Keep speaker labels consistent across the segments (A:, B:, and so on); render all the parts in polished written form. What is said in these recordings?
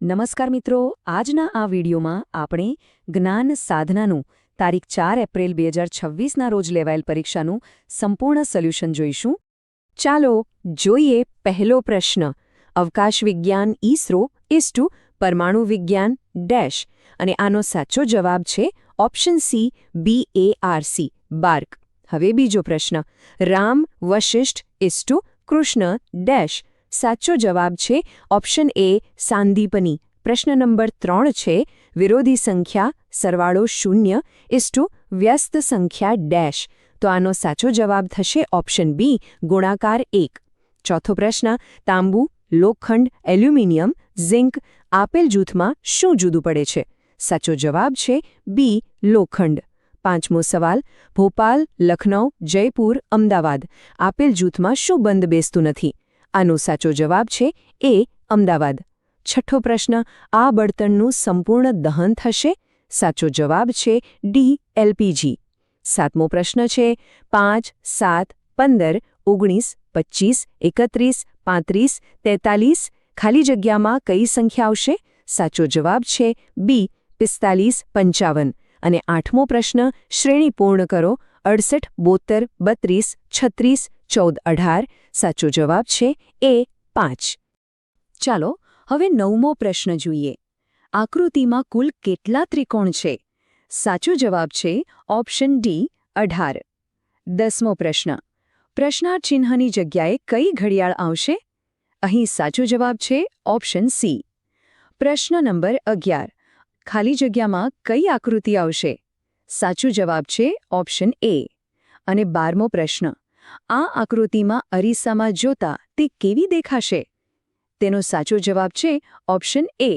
A: નમસ્કાર મિત્રો, આજના આ વિડીયોમાં આપણે જ્ઞાન સાધનાનું તારીખ 4 એપ્રિલ 2026ના રોજ લેવાયેલ પરીક્ષાનું સંપૂર્ણ સોલ્યુશન જોઈશું. ચાલો જોઈએ પહેલો પ્રશ્ન. અવકાશ વિજ્ઞાન ઈસરો = પરમાણુ વિજ્ઞાન ડેશ અને આનો સાચો જવાબ છે ઓપ્શન સી BARC બાર્ક. હવે બીજો પ્રશ્ન. રામ વશિષ્ઠ = કૃષ્ણ ડેશ. સાચો જવાબ છે ઓપ્શન એ સાંદીપની. પ્રશ્ન નંબર 3 છે વિરોધી સંખ્યા સરવાળો 0 = વ્યસ્ત સંખ્યા ડેશ. તો આનો સાચો જવાબ થશે ઓપ્શન બી ગુણાકાર 1. ચોથો પ્રશ્ન. તાંબુ, લોખંડ, એલ્યુમિનિયમ, ઝિંક આપેલ જૂથમાં શું જુદું પડે છે? સાચો જવાબ છે બી લોખંડ. પાંચમો સવાલ. ભોપાલ, લખનઉ, જયપુર, અમદાવાદ આપેલ જૂથમાં શું બંધ બેસતું નથી? આનો સાચો જવાબ છે એ અમદાવાદ. છઠ્ઠો પ્રશ્ન. આ બળતણનું સંપૂર્ણ દહન થશે? સાચો જવાબ છે ડી LPG. સાતમો પ્રશ્ન છે 5, 7, 15, 19, 25, 31, 35, 43 ખાલી જગ્યામાં કઈ સંખ્યા આવશે? સાચો જવાબ છે બી 45, 55. અને આઠમો પ્રશ્ન. શ્રેણી પૂર્ણ કરો. 68, 72, 32, 36, 14, 18 સાચો જવાબ છે એ 5. ચાલો હવે નવમો પ્રશ્ન જોઈએ. આકૃતિમાં કુલ કેટલા ત્રિકોણ છે? સાચો જવાબ છે ઓપ્શન ડી 18. 10મો પ્રશ્ન. પ્રશ્નાર્થ ચિહ્નની જગ્યાએ કઈ ઘડિયાળ આવશે? અહીં સાચો જવાબ છે ઓપ્શન સી. પ્રશ્ન નંબર 11. ખાલી જગ્યામાં કઈ આકૃતિ આવશે? સાચો જવાબ છે ઓપ્શન એ. અને 12મો પ્રશ્ન. આ આકૃતિમાં અરીસામાં જોતા તે કેવી દેખાશે? તેનો સાચો જવાબ છે ઓપ્શન એ.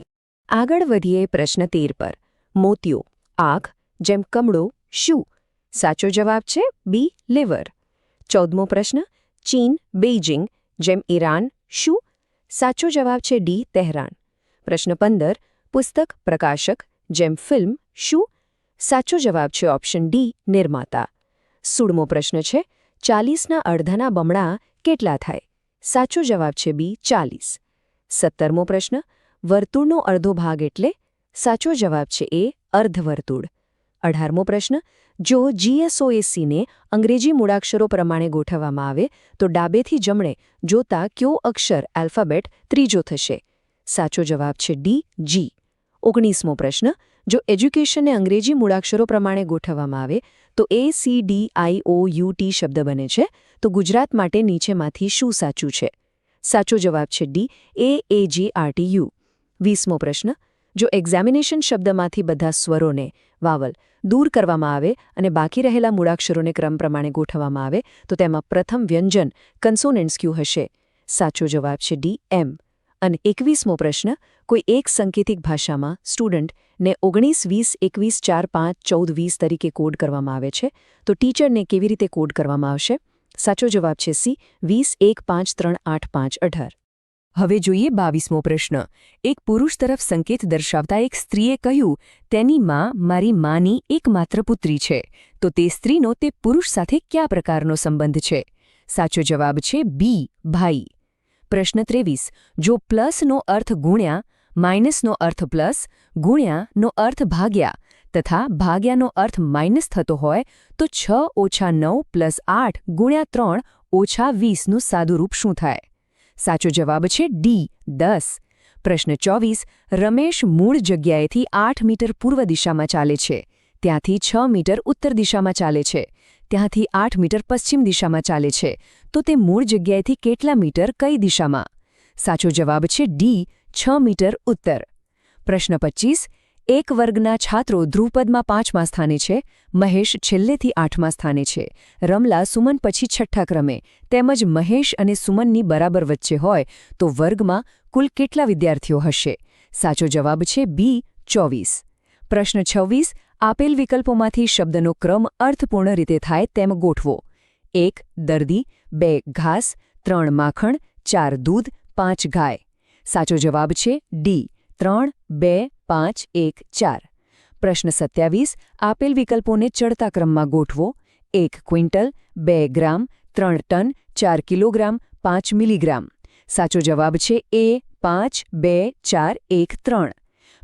A: આગળ વધીએ પ્રશ્ન 13 પર. મોતિયો, આંખ જેમ કમળો શું? સાચો જવાબ છે બી લીવર. 14મો પ્રશ્ન. ચીન, બેઇજિંગ જેમ ઈરાન શું? સાચો જવાબ છે ડી તહેરાન. પ્રશ્ન 15. પુસ્તક, પ્રકાશક જેમ ફિલ્મ શું? સાચો જવાબ છે ઓપ્શન ડી નિર્માતા. 16મો પ્રશ્ન છે 40ના અડધાના બમણા કેટલા થાય? સાચો જવાબ છે બી 40. 17મો પ્રશ્ન. વર્તુળનો અડધો ભાગ એટલે? સાચો જવાબ છે એ અર્ધવર્તુળ. 18મો પ્રશ્ન. જો GSOACને અંગ્રેજી મૂળાક્ષરો પ્રમાણે ગોઠવવામાં આવે તો ડાબેથી જમણે જોતા કયો અક્ષર આલ્ફાબેટ ત્રીજો થશે? સાચો જવાબ છે ડી G. 19મો પ્રશ્ન. જો એજ્યુકેશનને અંગ્રેજી મૂળાક્ષરો પ્રમાણે ગોઠવવામાં આવે તો ACDIOUT શબ્દ બને છે, તો ગુજરાત માટે નીચેમાંથી શું સાચું છે? સાચો જવાબ છે ડી AAGRTU. 20મો પ્રશ્ન. જો એક્ઝામિનેશન શબ્દમાંથી બધા સ્વરોને વાવલ દૂર કરવામાં આવે અને બાકી રહેલા મૂળાક્ષરોને ક્રમ પ્રમાણે ગોઠવવામાં આવે તો તેમાં પ્રથમ વ્યંજન કન્સોનન્ટ્સ ક્યુ હશે? સાચો જવાબ છે ડી M. અને 21મો પ્રશ્ન. કોઈ એક સંકેતિક ભાષામાં સ્ટુડન્ટને 19, 20, 21, 4, 5, 14, 20 તરીકે કોડ કરવામાં આવે છે, તો ટીચરને કેવી રીતે કોડ કરવામાં આવશે? સાચો જવાબ છે સી 20, 1, 5, 3, 8, 5, 18. હવે જોઈએ 22મો પ્રશ્ન. એક પુરુષ તરફ સંકેત દર્શાવતા એક સ્ત્રીએ કહ્યું, તેની માં મારી માની એકમાત્ર પુત્રી છે, તો તે સ્ત્રીનો તે પુરુષ સાથે કયા પ્રકારનો સંબંધ છે? સાચો જવાબ છે બી ભાઈ. પ્રશ્ન 23. જો પ્લસનો અર્થ ગુણ્યા, માઇનસનો અર્થ પ્લસ, ગુણ્યાનો અર્થ ભાગ્યા તથા ભાગ્યાનો અર્થ માઇનસ થતો હોય તો 6 - 9 + 8 × 3 - 20નું સાદુરૂપ શું થાય? સાચો જવાબ છે ડી 10. પ્રશ્ન 24. રમેશ મૂળ જગ્યાએથી 8 મીટર પૂર્વ દિશામાં ચાલે છે, ત્યાંથી 6 મીટર ઉત્તર દિશામાં ચાલે છે, ત્યાંથી 8 મીટર પશ્ચિમ દિશામાં ચાલે છે, તો તે મૂળ જગ્યાએથી કેટલા મીટર કઈ દિશામાં? સાચો જવાબ છે ડી 6 મીટર ઉત્તર. પ્રશ્ન 25. એક વર્ગના છાત્રો ધ્રુવપદમાં 5મા સ્થાને છે, મહેશ છેલ્લેથી 8મા સ્થાને છે, રમલા સુમન પછી 6ઠ્ઠા ક્રમે, તેમજ મહેશ અને સુમનની બરાબર વચ્ચે હોય તો વર્ગમાં કુલ કેટલા વિદ્યાર્થીઓ હશે? સાચો જવાબ છે બી 24. પ્રશ્ન 26. આપેલ વિકલ્પોમાંથી શબ્દનો ક્રમ અર્થપૂર્ણ રીતે થાય તેમ ગોઠવો. 1 દર્દી, 2 ઘાસ, 3 માખણ, 4 દૂધ, 5 ગાય. સાચો જવાબ છે ડી 3, 2, 5, 1, 4. પ્રશ્ન 27. આપેલ વિકલ્પોને ચડતા ક્રમમાં ગોઠવો. 1 ક્વિન્ટલ, 2 ગ્રામ, 3 ટન, 4 કિલોગ્રામ, 5 મિલીગ્રામ. સાચો જવાબ છે એ 5 2 4 1 3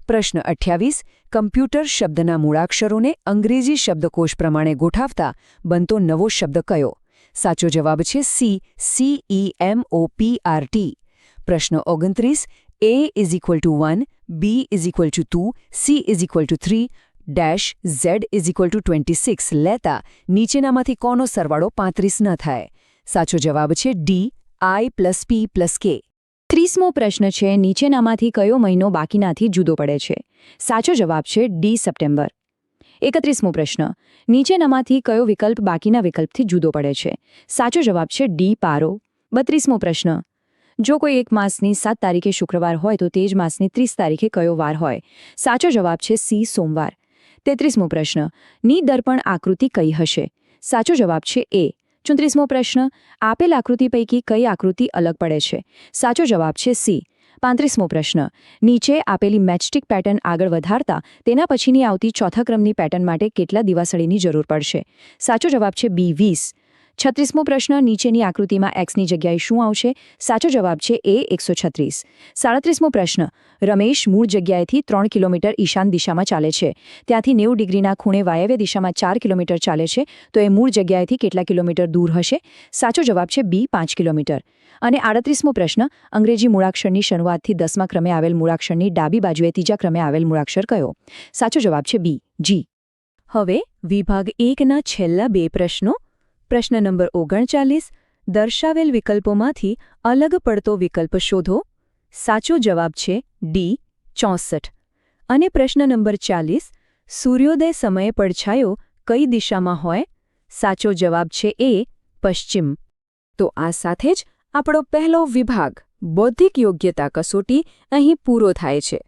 A: પ્રશ્ન 28 કમ્પ્યુટર શબ્દના મૂળાક્ષરોને અંગ્રેજી શબ્દકોશ પ્રમાણે ગોઠવતા બનતો નવો શબ્દ કયો? સાચો જવાબ છે સી, CEMOPRT. પ્રશ્ન 29 A = 1, B = 2, C = 3, Z = 26 લેતા નીચેનામાંથી કોનો સરવાળો 35 ન થાય? સાચો જવાબ છે D, I + P + K. 30મો પ્રશ્ન છે નીચેનામાંથી કયો મહિનો બાકીનાથી જુદો પડે છે? સાચો જવાબ છે ડી, સપ્ટેમ્બર. 31મો પ્રશ્ન નીચેનામાંથી કયો વિકલ્પ બાકીના વિકલ્પથી જુદો પડે છે? સાચો જવાબ છે ડી, પારો. 32મો પ્રશ્ન જો કોઈ એક માસની 7 તારીખે શુક્રવાર હોય તો તે જ માસની 30 તારીખે કયો વાર હોય? સાચો જવાબ છે સી, સોમવાર. 33મો પ્રશ્ન ની દર્પણ આકૃતિ કઈ હશે? સાચો જવાબ છે એ. 34મો પ્રશ્ન આપેલ આકૃતિ પૈકી કઈ આકૃતિ અલગ પડે છે? સાચો જવાબ છે સી. 35મો પ્રશ્ન નીચે આપેલી મેચસ્ટિક પેટર્ન આગળ વધારતા તેના પછીની આવતી ચોથા ક્રમની પેટર્ન માટે કેટલા દીવાસળીની જરૂર પડશે? સાચો જવાબ છે બી, 20. 36મો પ્રશ્ન નીચેની આકૃતિમાં એક્સની જગ્યાએ શું આવશે? સાચો જવાબ છે એ, 136. 37મો પ્રશ્ન રમેશ મૂળ જગ્યાએથી 3 કિલોમીટર ઈશાન દિશામાં ચાલે છે. ત્યાંથી 90 ડિગ્રીના ખૂણે વાયવ્ય દિશામાં 4 કિલોમીટર ચાલે છે તો એ મૂળ જગ્યાએથી કેટલા કિલોમીટર દૂર હશે? સાચો જવાબ છે બી, 5 કિલોમીટર. અને 38મો પ્રશ્ન અંગ્રેજી મૂળાક્ષરની શરૂઆતથી 10મા ક્રમે આવેલ મૂળાક્ષરની ડાબી બાજુએ ત્રીજા ક્રમે આવેલ મૂળાક્ષર કયો? સાચો જવાબ છે બી, જી. હવે વિભાગ 1ના છેલ્લા 2 પ્રશ્નો. પ્રશ્ન નંબર 39 દર્શાવેલ વિકલ્પોમાંથી અલગ પડતો વિકલ્પ શોધો. સાચો જવાબ છે ડી, 64. અને પ્રશ્ન નંબર 40 સૂર્યોદય સમયે પડછાયો કઈ દિશામાં હોય? સાચો જવાબ છે એ, પશ્ચિમ. તો આ સાથે જ આપણો પહેલો વિભાગ બૌદ્ધિક યોગ્યતા કસોટી અહીં પૂરો થાય છે.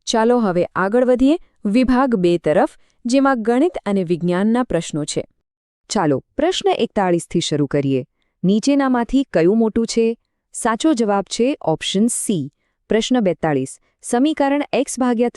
A: ચાલો હવે આગળ વધીએ વિભાગ 2 તરફ, જેમાં ગણિત અને વિજ્ઞાનના પ્રશ્નો છે. ચાલો પ્રશ્ન 41થી શરૂ કરીએ. નીચેનામાંથી કયું મોટું છે? સાચો જવાબ છે ઓપ્શન સી. પ્રશ્ન 42 સમીકરણ x/3 +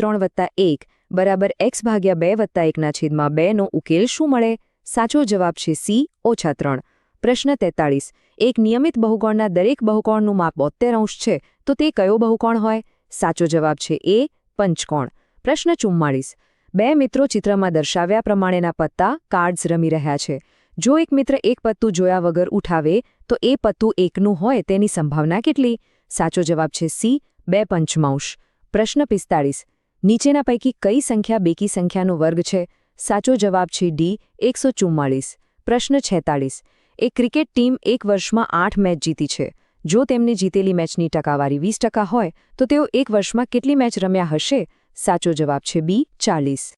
A: 1 = x/2 + 1/2 નો ઉકેલ શું મળે? સાચો જવાબ છે સી, -3. પ્રશ્ન 43 એક નિયમિત બહુકોણના દરેક બહુકોણનું માપ 72 છે તો તે કયો બહુકોણ હોય? સાચો જવાબ છે એ, પંચકોણ. પ્રશ્ન 44 બે મિત્રો ચિત્રમાં દર્શાવ્યા પ્રમાણેના પત્તા કાર્ડ્સ રમી રહ્યા છે. જો એક મિત્ર એક પત્તું જોયા વગર ઉઠાવે તો એ પત્તું એકનું હોય તેની સંભાવના કેટલી? સાચો જવાબ છે સી, 2/5. પ્રશ્ન 45 નીચેના પૈકી કઈ સંખ્યા બેકી સંખ્યાનો વર્ગ છે? સાચો જવાબ છે ડી, 144. પ્રશ્ન 46 એક ક્રિકેટ ટીમ એક વર્ષમાં 8 મેચ જીતી છે. જો તેમની જીતેલી મેચની ટકાવારી 20% હોય તો તેઓ એક વર્ષમાં કેટલી મેચ રમ્યા હશે? સાચો જવાબ છે બી, 40.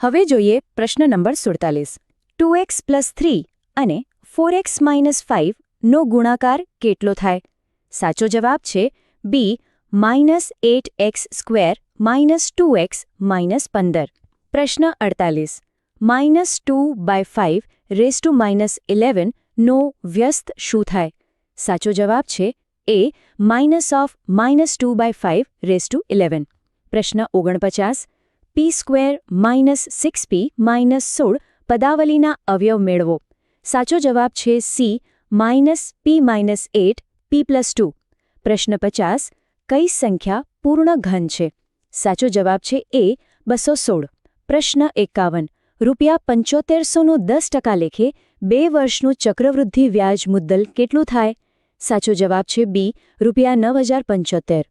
A: હવે જોઈએ પ્રશ્ન નંબર 47 2x + 3 અને 4x - 5 નો ગુણાકાર કેટલો થાય? સાચો જવાબ છે બી, -8x² - 2x - 15. પ્રશ્ન 48 -2/5 - 11 નો વ્યસ્ત શું થાય? સાચો જવાબ છે એ, -2/5 - 11. પ્રશ્ન 49 p² - 6p - 16 પદાવલીના અવયવ મેળવો. સાચો જવાબ છે સી, -p - 8 p + 2. પ્રશ્ન 50 કઈ સંખ્યા પૂર્ણ ઘન છે? સાચો જવાબ છે એ, 216. પ્રશ્ન 51 ₹7500નું 10% લેખે 2 વર્ષનું ચક્રવૃદ્ધિ વ્યાજ મુદ્દલ કેટલું થાય? સાચો જવાબ છે બી, ₹9075.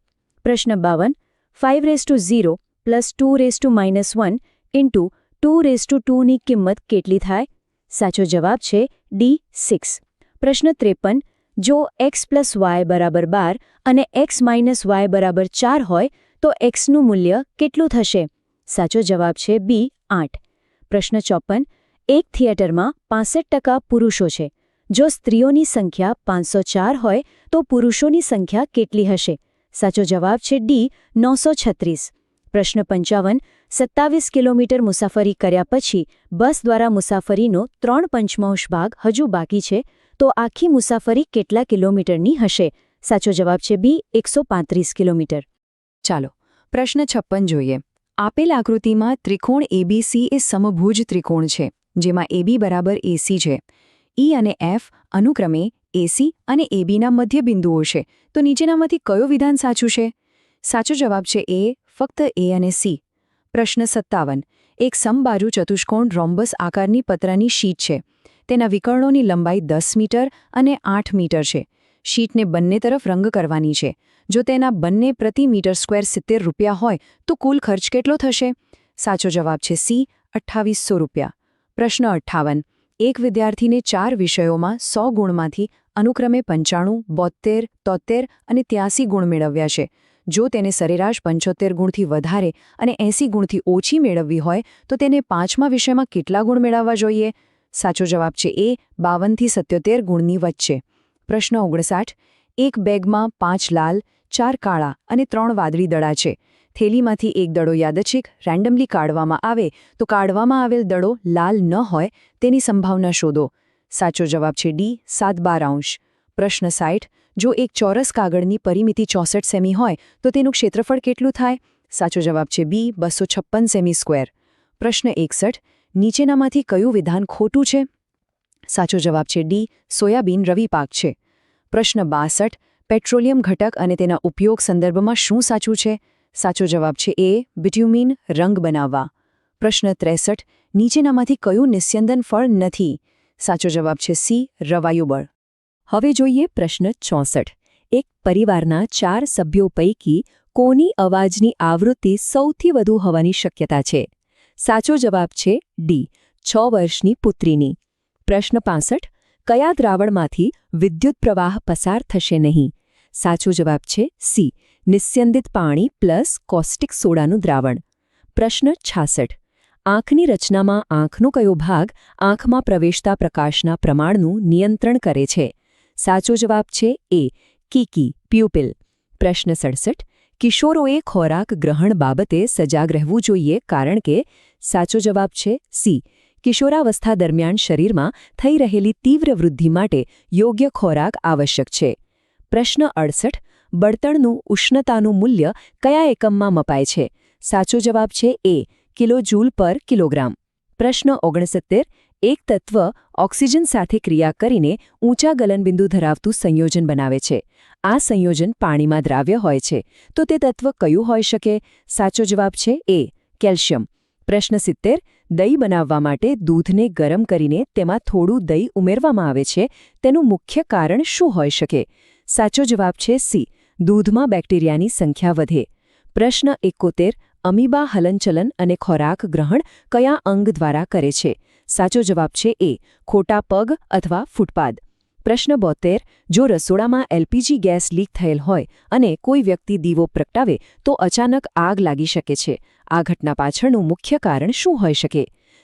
A: પ્રશ્ન 52 5/0 + 2⁻1 × 2⁻2 ની કિંમત કેટલી થાય? સાચો જવાબ છે ડી, 6. પ્રશ્ન 53 જો x + y = 12 અને x - y = 4 હોય તો xનું મૂલ્ય કેટલું થશે? સાચો જવાબ છે બી, 8. પ્રશ્ન 54 એક થિયેટરમાં 65% પુરુષો છે. જો સ્ત્રીઓની સંખ્યા 504 હોય તો પુરુષોની સંખ્યા કેટલી હશે? સાચો જવાબ છે ડી, 936. પ્રશ્ન 55 27 કિલોમીટર મુસાફરી કર્યા પછી બસ દ્વારા મુસાફરીનો 3/5 ભાગ હજુ બાકી છે તો આખી મુસાફરી કેટલા કિલોમીટરની હશે? સાચો જવાબ છે બી, 135 કિલોમીટર. ચાલો પ્રશ્ન 56 જોઈએ. આપેલ આકૃતિમાં ત્રિકોણ એબીસી એ સમભુજ ત્રિકોણ છે જેમાં AB = AC છે. E અને F અનુક્રમે AC અને ABના મધ્યબિંદુઓ છે તો નીચેનામાંથી કયો વિધાન સાચું છે? સાચો જવાબ છે એ, ફક્ત એ અને સી. પ્રશ્ન 57. એક સમબાજુ ચતુષ્કોણ રોમ્બસ આકારની પતરાની શીટ છે. તેના વિકર્ણોની લંબાઈ 10 મીટર અને 8 મીટર છે. શીટને બંને તરફ રંગ કરવાની છે. જો તેના બંને પ્રતિ મીટર સ્ક્વેર 70 રૂપિયા હોય તો કુલ ખર્ચ કેટલો થશે? સાચો જવાબ છે સી, 2800 રૂપિયા. પ્રશ્ન 58. એક વિદ્યાર્થીને 4 વિષયોમાં 100 ગુણમાંથી અનુક્રમે 95, 72, 73 અને 83 ગુણ મેળવ્યા છે. જો તેને સરેરાશ 75 ગુણથી વધારે અને 80 ગુણથી ઓછી મેળવવી હોય તો તેને 5મા વિષયમાં કેટલા ગુણ મેળવવા જોઈએ? સાચો જવાબ છે એ, 52થી 77 ગુણની વચ્ચે. પ્રશ્ન 59. એક બેગમાં 5 લાલ, 4 કાળા અને 3 વાદળી દડા છે. થેલીમાંથી એક દડો યાદચ્છિક રેન્ડમલી કાઢવામાં આવે તો કાઢવામાં આવેલ દડો લાલ ન હોય તેની સંભાવના શોધો. સાચો જવાબ છે ડી, 7/12. પ્રશ્ન 60. જો એક ચોરસ કાગળની પરિમિતિ 64 સેમી હોય તો તેનું ક્ષેત્રફળ કેટલું થાય? સાચો જવાબ છે બી, 256 સેમી સ્ક્વેર. પ્રશ્ન 61. નીચેનામાંથી કયું વિધાન ખોટું છે? સાચો જવાબ છે ડી, સોયાબીન રવિ પાક છે. પ્રશ્ન 62. પેટ્રોલિયમ ઘટક અને તેના ઉપયોગ સંદર્ભમાં શું સાચું છે? સાચો જવાબ છે એ, બિટ્યુમિન રંગ બનાવવા. પ્રશ્ન 63. નીચેનામાંથી કયું નિસ્યંદન ફળ નથી? સાચો જવાબ છે સી, રવાયુબળ. હવે જોઈએ પ્રશ્ન 64. એક પરિવારના 4 સભ્યો પૈકી કોની અવાજની આવૃત્તિ સૌથી વધુ હોવાની શક્યતા છે? સાચો જવાબ છે ડી, 6 વર્ષની પુત્રીની. પ્રશ્ન 65. કયા દ્રાવણમાંથી વિદ્યુત પ્રવાહ પસાર થશે નહીં? સાચો જવાબ છે સી, નિસ્યંદિત પાણી પ્લસ કોસ્ટિક સોડાનું દ્રાવણ. પ્રશ્ન 66. આંખની રચનામાં આંખનો કયો ભાગ આંખમાં પ્રવેશતા પ્રકાશના પ્રમાણનું નિયંત્રણ કરે છે? સાચો જવાબ છે એ, કીકી પ્યુપિલ. પ્રશ્ન 67. કિશોરોએ ખોરાક ગ્રહણ બાબતે સજાગ રહેવું જોઈએ કારણ કે? સાચો જવાબ છે સી, કિશોરાવસ્થા દરમિયાન શરીરમાં થઈ રહેલી તીવ્ર વૃદ્ધિ માટે યોગ્ય ખોરાક આવશ્યક છે. પ્રશ્ન 68. બળતણનું ઉષ્ણતાનું મૂલ્ય કયા એકમમાં મપાય છે? સાચો જવાબ છે એ, કિલોજૂલ પર કિલોગ્રામ. પ્રશ્ન 69. એક તત્વ ઓક્સિજન સાથે ક્રિયા કરીને ઊંચા ગલનબિંદુ ધરાવતું સંયોજન બનાવે છે. આ સંયોજન પાણીમાં દ્રાવ્ય હોય છે તો તે તત્વ કયું હોઈ શકે? સાચો જવાબ છે એ, કેલ્શિયમ. પ્રશ્ન 70. દહીં બનાવવા માટે દૂધને ગરમ કરીને તેમાં થોડું દહીં ઉમેરવામાં આવે છે. તેનું મુખ્ય કારણ શું હોઈ શકે? સાચો જવાબ છે સી, દૂધમાં બેક્ટેરિયાની સંખ્યા વધે. પ્રશ્ન 71. અમીબા હલનચલન અને ખોરાક ગ્રહણ કયા અંગ દ્વારા કરે છે? સાચો જવાબ છે એ, ખોટા પગ અથવા ફૂટપાદ. પ્રશ્ન 72. જો રસોડામાં એલપીજી ગેસ લીક થયેલ હોય અને કોઈ વ્યક્તિ દીવો પ્રગટાવે તો અચાનક આગ લાગી શકે છે. આ ઘટના પાછળનું મુખ્ય કારણ શું હોઈ શકે?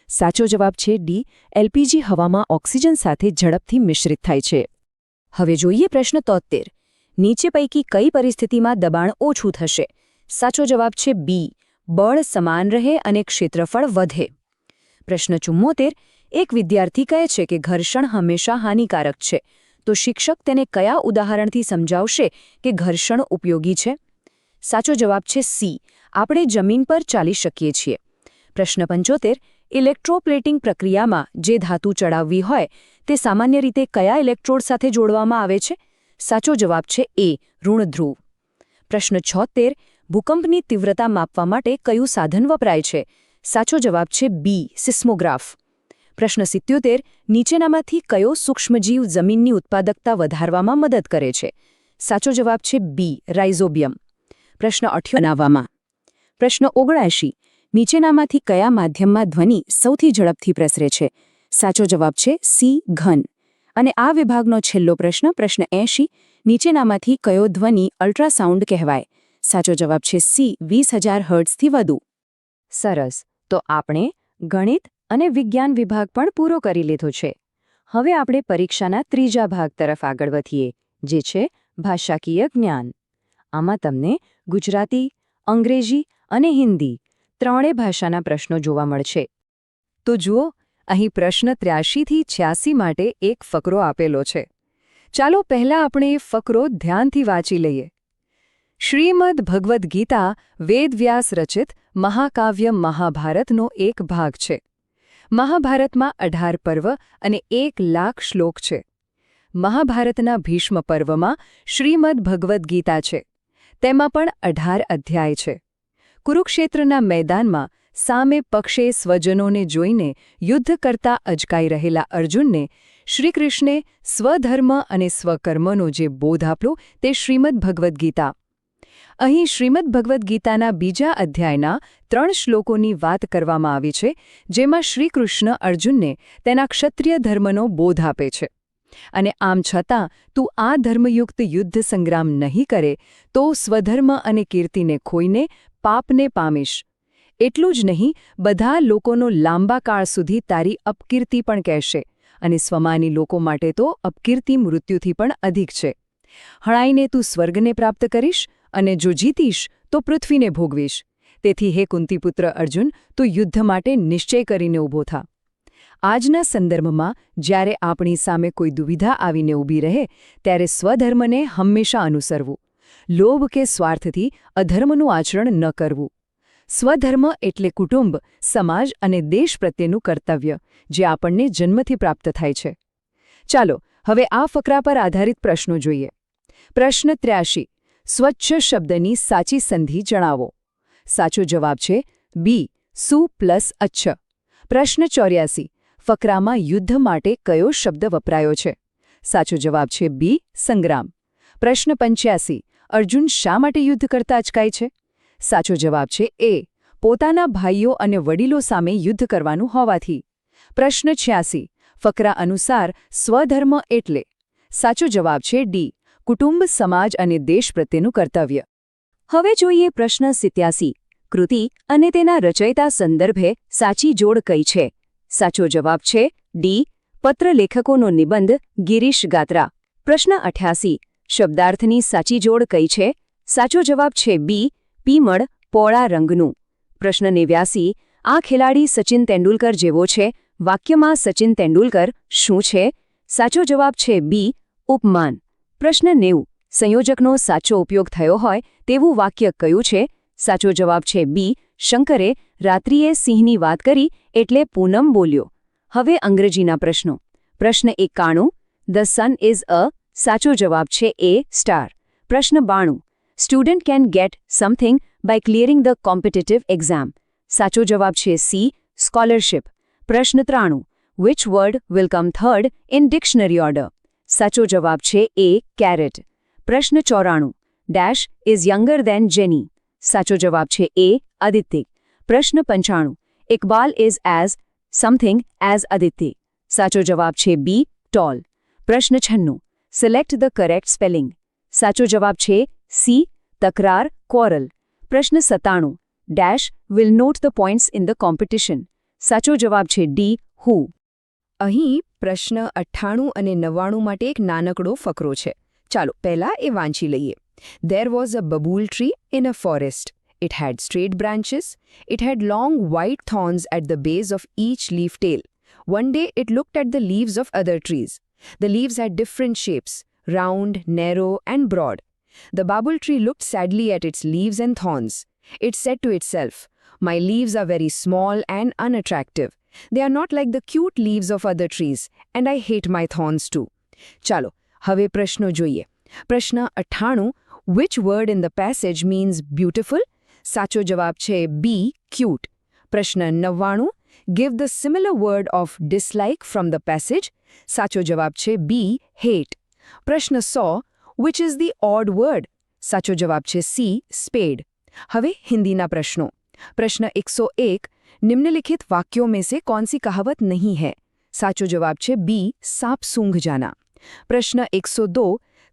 A: સાચો જવાબ છે ડી, એલપીજી હવામાં ઓક્સિજન સાથે ઝડપથી મિશ્રિત થાય છે. હવે જોઈએ પ્રશ્ન 73. નીચે પૈકી કઈ પરિસ્થિતિમાં દબાણ ઓછું થશે? સાચો જવાબ છે બી, બળ સમાન રહે અને ક્ષેત્રફળ વધે. પ્રશ્ન 74. એક વિદ્યાર્થી કહે છે કે ઘર્ષણ હંમેશા હાનિકારક છે તો શિક્ષક તેને કયા ઉદાહરણથી સમજાવશે કે ઘર્ષણ ઉપયોગી છે? સાચો જવાબ છે સી, આપણે જમીન પર ચાલી શકીએ છીએ. પ્રશ્ન 75. ઇલેક્ટ્રોપ્લેટિંગ પ્રક્રિયામાં જે ધાતુ ચડાવવી હોય તે સામાન્ય રીતે કયા ઇલેક્ટ્રોડ સાથે જોડવામાં આવે છે? સાચો જવાબ છે એ, ઋણ ધ્રુવ. પ્રશ્ન 76. ભૂકંપની તીવ્રતા માપવા માટે કયું સાધન વપરાય છે? સાચો જવાબ છે બી, સિસ્મોગ્રાફ. પ્રશ્ન 77. નીચેનામાંથી કયો સૂક્ષ્મજીવ જમીનની ઉત્પાદકતા વધારવામાં મદદ કરે છે? સાચો જવાબ છે બી, રાઇઝોબિયમ. પ્રશ્ન 78 બનાવવામાં. પ્રશ્ન 79. નીચેનામાંથી કયા માધ્યમમાં ધ્વનિ સૌથી ઝડપથી પ્રસરે છે? સાચો જવાબ છે સી, ઘન. અને આ વિભાગનો છેલ્લો પ્રશ્ન, પ્રશ્ન 80. નીચેનામાંથી કયો ધ્વનિ અલ્ટ્રાસાઉન્ડ કહેવાય? સાચો જવાબ છે સી, 20,000 હર્ટ્ઝથી વધુ. સરસ. તો આપણે ગણિત અને વિજ્ઞાન વિભાગ પણ પૂરો કરી લીધો છે. હવે આપણે પરીક્ષાના ત્રીજા ભાગ તરફ આગળ વધીએ, જે છે ભાષાકીય જ્ઞાન. આમાં તમને ગુજરાતી, અંગ્રેજી અને હિન્દી ત્રણેય ભાષાના પ્રશ્નો જોવા મળશે. તો જુઓ, અહીં પ્રશ્ન 83 થી 86 માટે એક ફકરો આપેલો છે. ચાલો પહેલા આપણે એ ફકરો ધ્યાનથી વાંચી લઈએ. શ્રીમદ ભગવદ્ ગીતા વેદવ્યાસ રચિત મહાકાવ્ય મહાભારતનો એક ભાગ છે. મહાભારતમાં 18 પર્વ અને 1,00,000 શ્લોક છે. મહાભારતના ભીષ્મ પર્વમાં શ્રીમદ ભગવદ્ ગીતા છે. તેમાં પણ 18 અધ્યાય છે. કુરુક્ષેત્રના મેદાનમાં સામે પક્ષે સ્વજનોને જોઈને યુદ્ધ કરતા અચકાઈ રહેલા અર્જુનને શ્રીકૃષ્ણે સ્વધર્મ અને સ્વકર્મનો જે બોધ આપ્યો તે શ્રીમદ ભગવદ્ ગીતા. અહીં શ્રીમદ ભગવદ્ ગીતાના બીજા અધ્યાયના 3 શ્લોકોની વાત કરવામાં આવી છે, જેમાં શ્રીકૃષ્ણ અર્જુનને તેના ક્ષત્રિય ધર્મનો બોધ આપે છે. અને આમ છતાં તું આ ધર્મયુક્ત યુદ્ધ સંગ્રામ નહીં કરે તો સ્વધર્મ અને કીર્તિને ખોઈને પાપને પામીશ. એટલું જ નહીં, બધા લોકોનો લાંબા કાળ સુધી તારી અપકીર્તિ પણ કહેશે, અને સ્વમાની લોકો માટે તો અપકીર્તિ મૃત્યુથી પણ અધિક છે. હણાઈને તું સ્વર્ગને પ્રાપ્ત કરીશ, અને જો જીતીશ તો પૃથ્વીને ભોગવીશ. તેથી હે કુંતીપુત્ર અર્જુન, તું યુદ્ધ માટે નિશ્ચય કરીને ઊભો થા. આજના સંદર્ભમાં જ્યારે આપણી સામે કોઈ દુવિધા આવીને ઊભી રહે ત્યારે સ્વધર્મને હંમેશા અનુસરવું, લોભ કે સ્વાર્થથી અધર્મનું આચરણ ન કરવું. સ્વધર્મ એટલે કુટુંબ, સમાજ અને દેશ પ્રત્યેનું કર્તવ્ય, જે આપણને જન્મથી પ્રાપ્ત થાય છે. ચાલો હવે આ ફકરા પર આધારિત પ્રશ્નો જોઈએ. પ્રશ્ન 83. સ્વચ્છ શબ્દની સાચી સંધિ જણાવો. સાચો જવાબ છે બી, સુ પ્લસ અચ્છ. પ્રશ્ન 84. ફકરામાં યુદ્ધ માટે કયો શબ્દ વપરાયો છે? સાચો જવાબ છે બી, સંગ્રામ. પ્રશ્ન 85. અર્જુન શા માટે યુદ્ધ કરતા અચકાય છે? સાચો જવાબ છે એ, પોતાના ભાઈઓ અને વડીલો સામે યુદ્ધ કરવાનું હોવાથી. પ્રશ્ન 86. ફકરા અનુસાર સ્વધર્મ એટલે? સાચો જવાબ છે ડી, કુટુંબ, સમાજ અને દેશ પ્રત્યેનું કર્તવ્ય. હવે જોઈએ પ્રશ્ન 87. કૃતિ અને તેના રચયિતા સંદર્ભે સાચી જોડ કઈ છે? સાચો જવાબ છે ડી, પત્ર લેખકોનો નિબંધ ગિરીશ ગાત્રા. પ્રશ્ન 88. શબ્દાર્થની સાચી જોડ કઈ છે? સાચો જવાબ છે બી, પીમળ, પોળા રંગનું. પ્રશ્ન 89. આ ખેલાડી સચિન તેંડુલકર જેવો છે, વાક્યમાં સચિન તેંડુલકર શું છે? સાચો જવાબ છે બી, ઉપમાન. પ્રશ્ન 90. સંયોજકનો સાચો ઉપયોગ થયો હોય તેવું વાક્ય કયું છે? સાચો જવાબ છે બી, શંકરે રાત્રિએ સિંહની વાત કરી એટલે પૂનમ બોલ્યો. હવે અંગ્રેજીના પ્રશ્નો. પ્રશ્ન 91. The sun is a. સાચો જવાબ છે એ, સ્ટાર. પ્રશ્ન 92. Student can get something by clearing the competitive exam. સાચો જવાબ છે સી, સ્કોલરશિપ. પ્રશ્ન 93. Which word will come third in dictionary order? સાચો જવાબ છે એ, કેરેટ. પ્રશ્ન 94. ડેશ ઇઝ યંગર ધેન જેની. સાચો જવાબ છે એ, આદિત્ય. પ્રશ્ન 95. Iqbal is as something as Aditya. સાચો જવાબ છે બી, ટોલ. પ્રશ્ન 96. Select the correct spelling. સાચો જવાબ છે સી, તકરાર, ક્વોરલ. પ્રશ્ન 97. Dash will note the points in the competition. સાચો જવાબ છે ડી, હુ. અહીં પ્રશ્ન 98 અને 99 માટે એક નાનકડો ફકરો છે. ચાલો પહેલા એ વાંચી લઈએ. There was a babool tree in a forest. It had straight branches. It had long white thorns at the base of each leaf tail. One day it looked at the leaves of other trees. The leaves had different shapes, round, narrow, and broad. The babool tree looked sadly at its leaves and thorns. It said to itself, "My leaves are very small and unattractive. They are not like the cute leaves of other trees, and I hate my thorns too." ચાલો હવે પ્રશ્નો જોઈએ. પ્રશ્ન 98. Which word in the passage means beautiful? સાચો જવાબ છે બી, cute. પ્રશ્ન 99. Give the similar word of dislike from the passage. સાચો જવાબ છે બી, hate. પ્રશ્ન 100. Which is the odd word? સાચો જવાબ છે સી, spade. હવે हिंदीના પ્રશ્નો. પ્રશ્ન 101. निम्नलिखित वाक्यों में से कौन सी कहावत नहीं है? साचो जवाब छे बी, सांप सूंघ जाना. प्रश्न 102.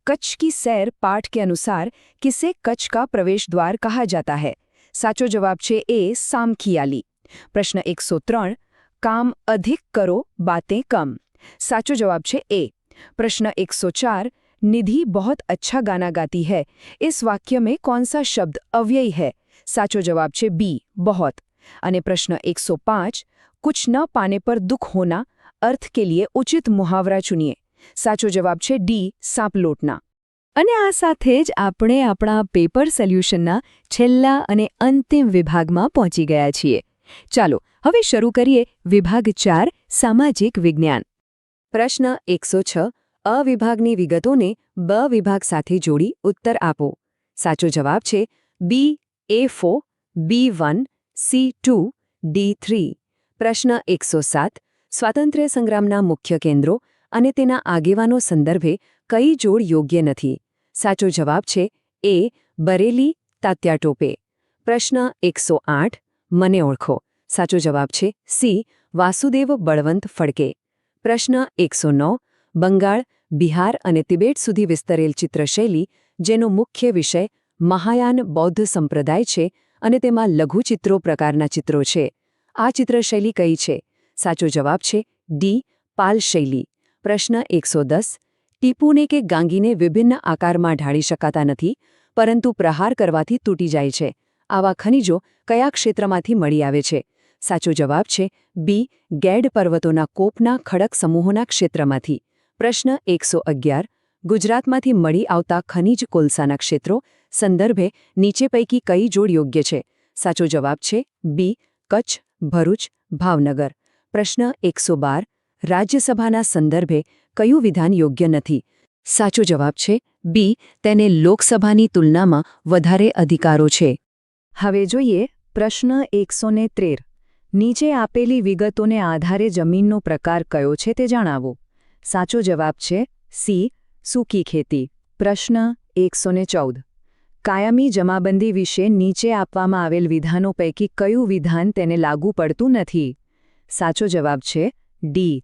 A: कच्छ की सैर पाठ के अनुसार किसे कच्छ का प्रवेश द्वार कहा जाता है? साचो जवाब छे ए, सामखियाली. प्रश्न 103. काम अधिक करो, बातें कम. साचो जवाब छे ए. प्रश्न 104. निधि बहुत अच्छा गाना गाती है. इस वाक्य में कौन सा शब्द अव्ययी है? साचो जवाब छे बी, बहुत. અને પ્રશ્ન 105. कुछ न पाने पर दुख होना अर्थ के लिए उचित मुहावरा चुनिए. સાચો જવાબ છે ડી, સાપ લોટના. અને આ સાથે જ આપણે આપણા પેપર સોલ્યુશનના છેલ્લા અને અંતિમ વિભાગમાં પહોંચી ગયા છીએ. ચાલો હવે શરૂ કરીએ વિભાગ 4, સામાજિક વિજ્ઞાન. પ્રશ્ન 106. અ વિભાગની વિગતોને બ વિભાગ સાથે જોડી ઉત્તર આપો. સાચો જવાબ છે બી A4, B1, C2, D3. પ્રશ્ન 107. સ્વાતંત્ર્ય સંગ્રામના મુખ્ય કેન્દ્રો અને તેના આગેવાનો સંદર્ભે કઈ જોડ યોગ્ય નથી? સાચો જવાબ છે એ બરેલી તાત્યા ટોપે. પ્રશ્ન 108. મને ઓળખો. સાચો જવાબ છે સી વાસુદેવ બળવંત ફડકે. પ્રશ્ન 109. બંગાળ, બિહાર અને તિબેટ સુધી વિસ્તરેલ ચિત્રશૈલી જેનો મુખ્ય વિષય મહાયાન બૌદ્ધ સંપ્રદાય છે અને તેમાં લઘુચિત્રો પ્રકારના ચિત્રો છે. આ ચિત્રશૈલી કઈ છે? સાચો જવાબ છે ડી પાલ શૈલી. પ્રશ્ન 110. ટીપુને કે ગાંગીને વિભિન્ન આકારમાં ઢાળી શકાતા નથી, પરંતુ પ્રહાર કરવાથી તૂટી જાય છે. આવા ખનિજો કયા ક્ષેત્રમાંથી મળી આવે છે? સાચો જવાબ છે બી ગેડ પર્વતોના કોપના ખડક સમૂહોના ક્ષેત્રમાંથી. પ્રશ્ન 111. ગુજરાતમાંથી મળી આવતા ખનિજ કોલસાના ક્ષેત્રો સંદર્ભે નીચે પૈકી કઈ જોડ યોગ્ય છે? સાચો જવાબ છે બી કચ્છ, ભરૂચ, ભાવનગર. પ્રશ્ન 112. રાજ્યસભાના સંદર્ભે કયું વિધાન યોગ્ય નથી? સાચો જવાબ છે બી તેને લોકસભાની તુલનામાં વધારે અધિકારો છે. હવે જોઈએ પ્રશ્ન 113. નીચે આપેલી વિગતોને આધારે જમીનનો પ્રકાર કયો છે તે જણાવો. સાચો જવાબ છે સી સૂકી ખેતી. પ્રશ્ન 114. કાયમી જમાબંધી વિશે નીચે આપવામાં આવેલ વિધાનો પૈકી કયું વિધાન તેને લાગુ પડતું નથી? સાચો જવાબ છે ડી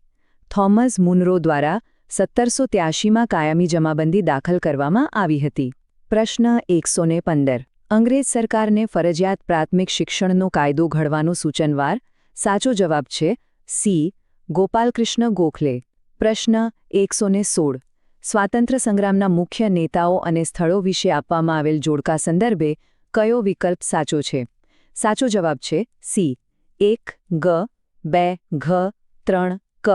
A: થોમસ મુનરો દ્વારા 1783માં કાયમી જમાબંધી દાખલ કરવામાં આવી હતી. પ્રશ્ન 115. અંગ્રેજ સરકારને ફરજિયાત પ્રાથમિક શિક્ષણનો કાયદો ઘડવાનું સૂચનવાર. સાચો જવાબ છે સી ગોપાલકૃષ્ણ ગોખલે. પ્રશ્ન 116. સ્વાતંત્ર્ય સંગ્રામના મુખ્ય નેતાઓ અને સ્થળો વિશે આપવામાં આવેલ જોડકા સંદર્ભે કયો વિકલ્પ સાચો છે? સાચો જવાબ છે સી 1 ગ 2 ઘ 3 ક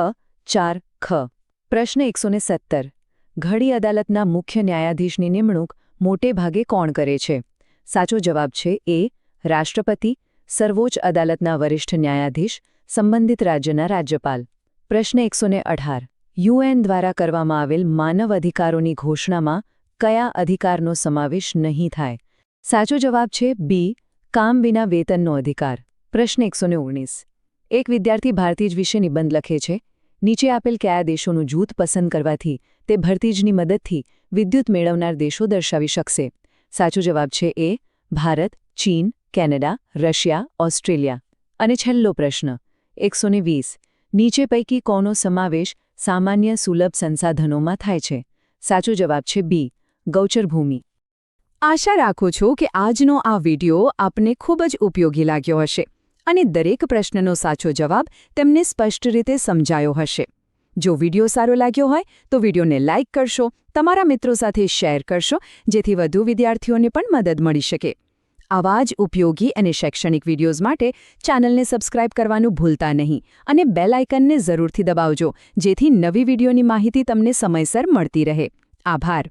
A: 4 ખ. પ્રશ્ન 117. ઘડી અદાલતના મુખ્ય ન્યાયાધીશની નિમણૂક મોટે ભાગે કોણ કરે છે? સાચો જવાબ છે એ રાષ્ટ્રપતિ, સર્વોચ્ચ અદાલતના વરિષ્ઠ ન્યાયાધીશ, સંબંધિત રાજ્યના રાજ્યપાલ. પ્રશ્ન 118. UN દ્વારા કરવામાં આવેલ માનવ અધિકારોની ઘોષણામાં કયા અધિકારનો સમાવેશ નહીં થાય? સાચો જવાબ છે બી કામ વિના વેતનનો અધિકાર. પ્રશ્ન 119. એક વિદ્યાર્થી ભારતીજ વિશે નિબંધ લખે છે. નીચે આપેલ કયા દેશોનું જૂથ પસંદ કરવાથી તે ભરતીજની મદદથી વિદ્યુત મેળવનાર દેશો દર્શાવી શકશે? સાચો જવાબ છે એ ભારત, ચીન, કેનેડા, રશિયા, ઓસ્ટ્રેલિયા. અને છેલ્લો પ્રશ્ન 120. નીચે પૈકી કોનો સમાવેશ સામાન્ય સુલભ સંસાધનોમાં થાય છે? સાચો જવાબ છે બી ગૌચર ભૂમિ. આશા રાખું છું કે આજનો આ વિડિયો આપને ખૂબ જ ઉપયોગી લાગ્યો હશે અને દરેક પ્રશ્નનો સાચો જવાબ તેમને સ્પષ્ટ રીતે સમજાયો હશે. જો વિડિયો સારો લાગ્યો હોય તો વિડિયોને લાઇક કરશો, તમારા મિત્રો સાથે શેર કરશો, જેથી વધુ વિદ્યાર્થીઓને પણ મદદ મળી શકે. આવા જ ઉપયોગી અને શૈક્ષણિક વિડિયોઝ માટે ચેનલને સબસ્ક્રાઇબ કરવાનું ભૂલતા નહીં અને બેલ આઇકનને જરૂરથી દબાવજો, જેથી નવી વિડિયોની માહિતી તમને સમયસર મળતી રહે. આભાર.